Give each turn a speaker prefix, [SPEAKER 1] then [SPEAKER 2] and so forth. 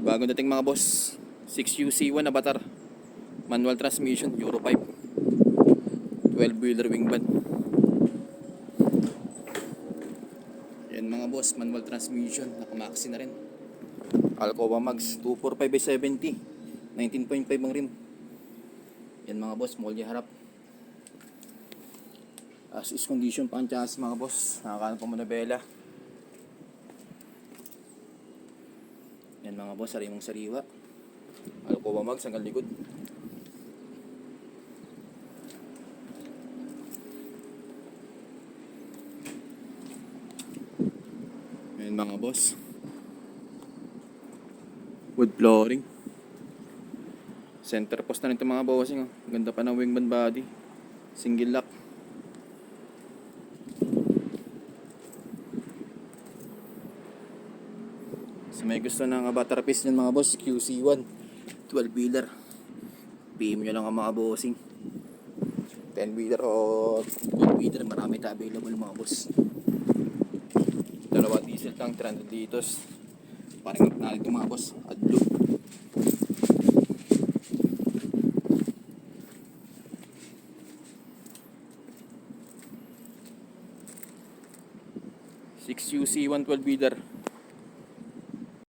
[SPEAKER 1] Bagong dating mga boss, 6UC1 Avatar, manual transmission, Euro 5, 12-wheeler wing van. Yan mga boss, manual transmission, nakamaxi na rin. Alcoa Mags 245/70, 19.5 ang rim. Yan mga boss, molya harap. As is condition pa ang chassis mga boss, nakakaano pa manabela. Yan mga boss, sarimong sariwa. Alcoa Mags hanggang likod. Yan mga boss, wood flooring. Center post na rin ito mga bossing. Ganda pa ng wingman body, single lock. So may gusto ng avatar piece nyan mga boss, QC1 12-wheeler, PM nyo lang ang mga bossing. 10-wheeler o 12-wheeler, marami tayo available mga boss. Dalawa diesel tank, 300 liters. Parang na ito mga boss, AdBlue. UC 1 12-wheeler.